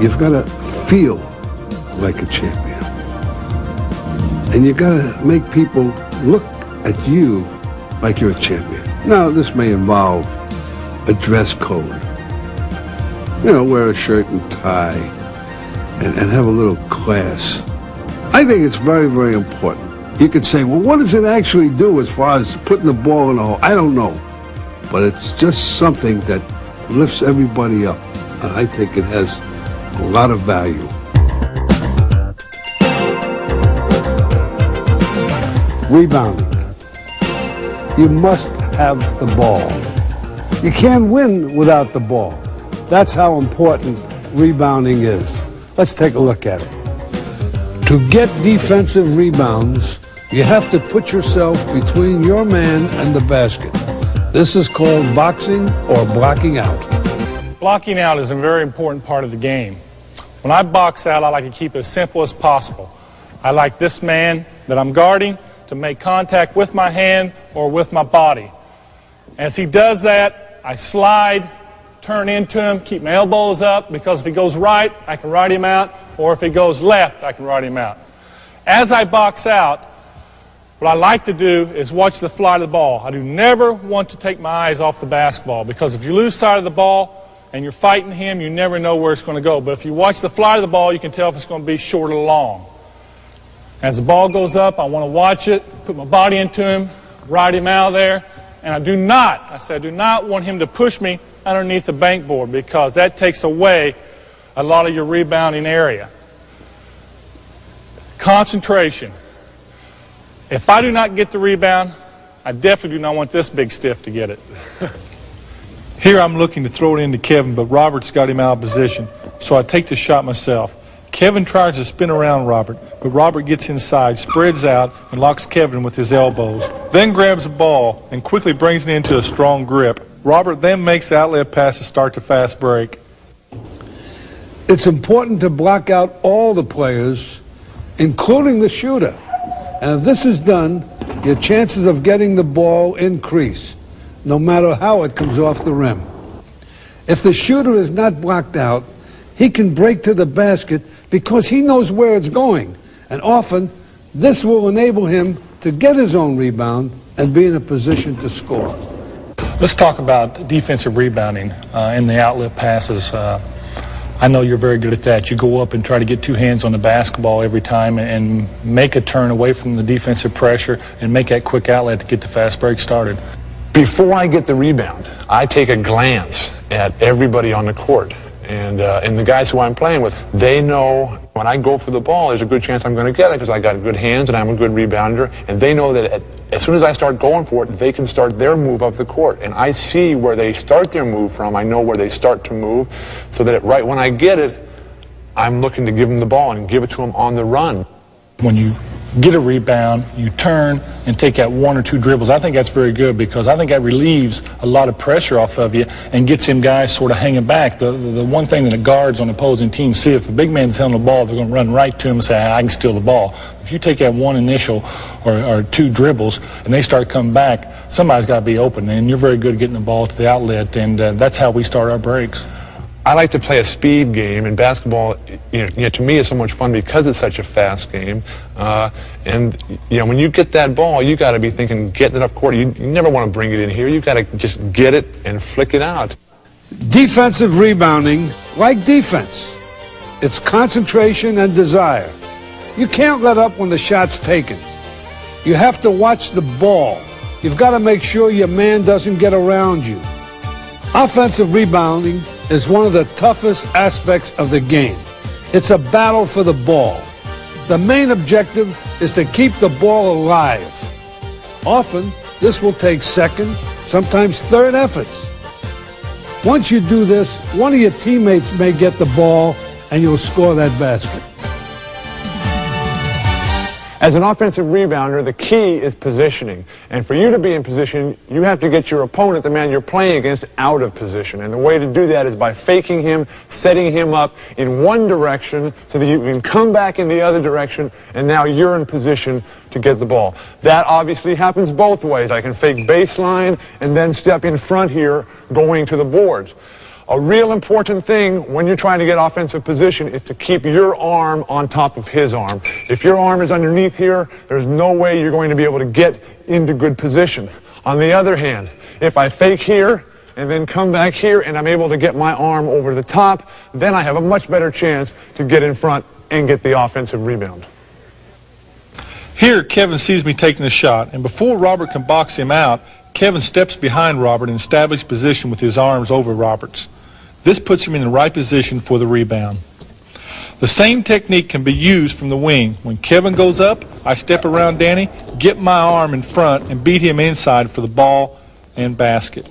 you've got to feel like a champion. And you've got to make people look at you like you're a champion. Now, this may involve a dress code. You know, wear a shirt and tie and have a little class. I think it's very, very important. You could say, well, what does it actually do as far as putting the ball in the hole? I don't know. But it's just something that lifts everybody up. And I think it has a lot of value. Rebounding. You must have the ball. You can't win without the ball. That's how important rebounding is. Let's take a look at it. To get defensive rebounds, you have to put yourself between your man and the basket. This is called boxing or blocking out. Blocking out is a very important part of the game. When I box out, I like to keep it as simple as possible. I like this man that I'm guarding to make contact with my hand or with my body. As he does that, I slide, turn into him, keep my elbows up, because if he goes right, I can ride him out, or if he goes left, I can ride him out. As I box out, what I like to do is watch the flight of the ball. I do never want to take my eyes off the basketball, because if you lose sight of the ball and you're fighting him, you never know where it's going to go. But if you watch the flight of the ball, you can tell if it's going to be short or long. As the ball goes up, I want to watch it, put my body into him, ride him out of there, and I do not want him to push me underneath the bank board, because that takes away a lot of your rebounding area. Concentration. If I do not get the rebound, I definitely do not want this big stiff to get it. Here I'm looking to throw it into Kevin, but Robert's got him out of position, so I take the shot myself. Kevin tries to spin around Robert, but Robert gets inside, spreads out, and locks Kevin with his elbows. Then grabs the ball and quickly brings it into a strong grip. Robert then makes the outlet pass to start the fast break. It's important to block out all the players, including the shooter. And if this is done, your chances of getting the ball increase, no matter how it comes off the rim. If the shooter is not blocked out, he can break to the basket because he knows where it's going. And often, this will enable him to get his own rebound and be in a position to score. Let's talk about defensive rebounding in the outlet passes. I know you're very good at that. You go up and try to get two hands on the basketball every time and make a turn away from the defensive pressure and make that quick outlet to get the fast break started. Before I get the rebound, I take a glance at everybody on the court. And the guys who I'm playing with, they know when I go for the ball, there's a good chance I'm going to get it because I got good hands and I'm a good rebounder. And they know that as soon as I start going for it, they can start their move up the court. And I see where they start their move from. I know where they start to move, so that right when I get it, I'm looking to give them the ball and give it to them on the run. When you get a rebound, you turn and take out one or two dribbles. I think that's very good, because I think that relieves a lot of pressure off of you and gets them guys sort of hanging back. The one thing that the guards on opposing teams see, if a big man's on the ball, they're going to run right to him and say, I can steal the ball. If you take that one initial or two dribbles and they start coming back, somebody's got to be open, and you're very good at getting the ball to the outlet, and that's how we start our breaks. I like to play a speed game, and basketball, to me, is so much fun because it's such a fast game. And when you get that ball, you got to be thinking, getting it up court. You never want to bring it in here. You got to just get it and flick it out. Defensive rebounding, like defense, it's concentration and desire. You can't let up when the shot's taken. You have to watch the ball. You've got to make sure your man doesn't get around you. Offensive rebounding is one of the toughest aspects of the game. It's a battle for the ball. The main objective is to keep the ball alive. Often, this will take second, sometimes third efforts. Once you do this, one of your teammates may get the ball and you'll score that basket. As an offensive rebounder, the key is positioning. And for you to be in position, you have to get your opponent, the man you're playing against, out of position. And the way to do that is by faking him, setting him up in one direction so that you can come back in the other direction, and now you're in position to get the ball. That obviously happens both ways. I can fake baseline and then step in front here going to the boards. A real important thing when you're trying to get offensive position is to keep your arm on top of his arm. If your arm is underneath here, there's no way you're going to be able to get into good position. On the other hand, if I fake here and then come back here and I'm able to get my arm over the top, then I have a much better chance to get in front and get the offensive rebound. Here, Kevin sees me taking a shot, and before Robert can box him out, Kevin steps behind Robert and establishes position with his arms over Robert's. This puts him in the right position for the rebound. The same technique can be used from the wing. When Kevin goes up, I step around Danny, get my arm in front, and beat him inside for the ball and basket.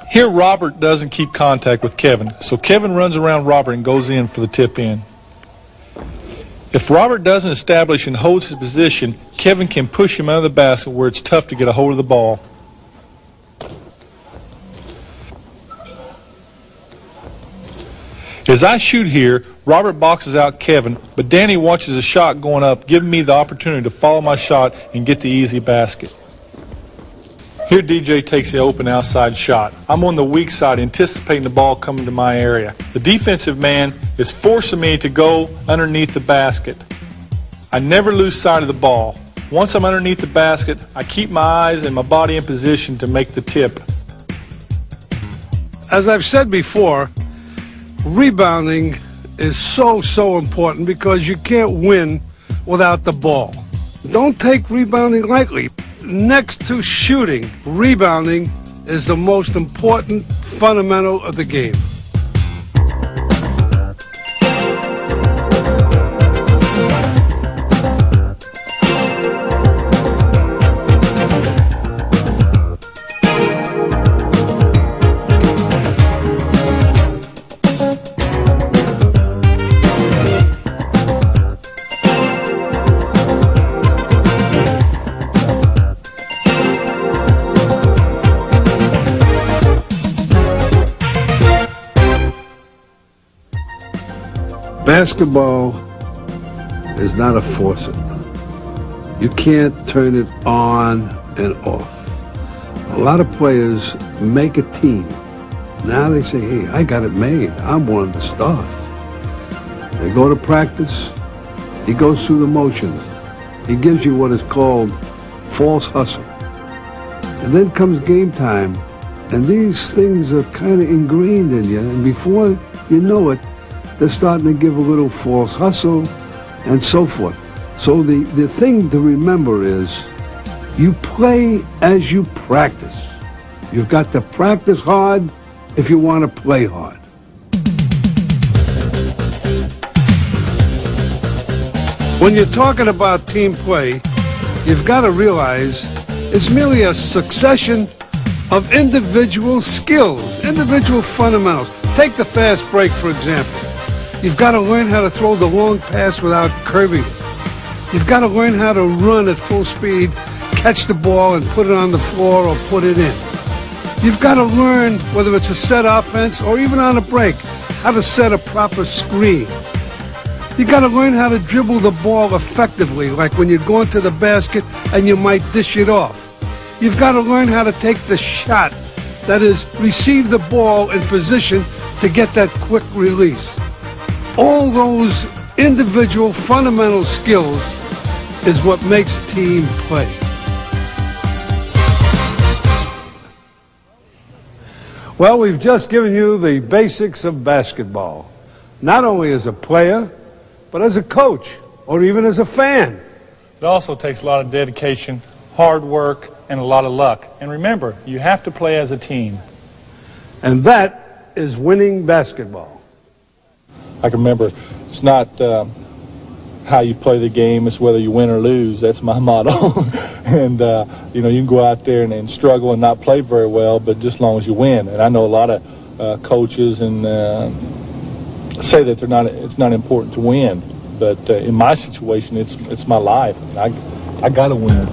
Here, Robert doesn't keep contact with Kevin, so Kevin runs around Robert and goes in for the tip in. If Robert doesn't establish and holds his position, Kevin can push him under the basket where it's tough to get a hold of the ball. As I shoot here, Robert boxes out Kevin, but Danny watches a shot going up, giving me the opportunity to follow my shot and get the easy basket. Here DJ takes the open outside shot. I'm on the weak side, anticipating the ball coming to my area. The defensive man is forcing me to go underneath the basket. I never lose sight of the ball. Once I'm underneath the basket, I keep my eyes and my body in position to make the tip. As I've said before, rebounding is so important because you can't win without the ball. Don't take rebounding lightly. Next to shooting, rebounding is the most important fundamental of the game. Basketball is not a faucet. You can't turn it on and off. A lot of players make a team. Now they say, hey, I got it made. I'm one of the stars. They go to practice. He goes through the motions. He gives you what is called false hustle. And then comes game time, and these things are kind of ingrained in you, and before you know it, they're starting to give a little false hustle and so forth. So the thing to remember is you play as you practice. You've got to practice hard if you want to play hard. When you're talking about team play, you've got to realize it's merely a succession of individual skills, individual fundamentals. Take the fast break, for example. You've got to learn how to throw the long pass without curving it. You've got to learn how to run at full speed, catch the ball and put it on the floor or put it in. You've got to learn, whether it's a set offense or even on a break, how to set a proper screen. You've got to learn how to dribble the ball effectively, like when you're going to the basket and you might dish it off. You've got to learn how to take the shot, that is, receive the ball in position to get that quick release. All those individual fundamental skills is what makes team play. Well, we've just given you the basics of basketball, not only as a player, but as a coach or even as a fan. It also takes a lot of dedication, hard work, and a lot of luck. And remember, you have to play as a team. And that is winning basketball. I can remember, it's not how you play the game, it's whether you win or lose. That's my motto. And, you know, you can go out there and struggle and not play very well, but just as long as you win. And I know a lot of coaches and say that it's not important to win. But in my situation, it's my life. I got to win.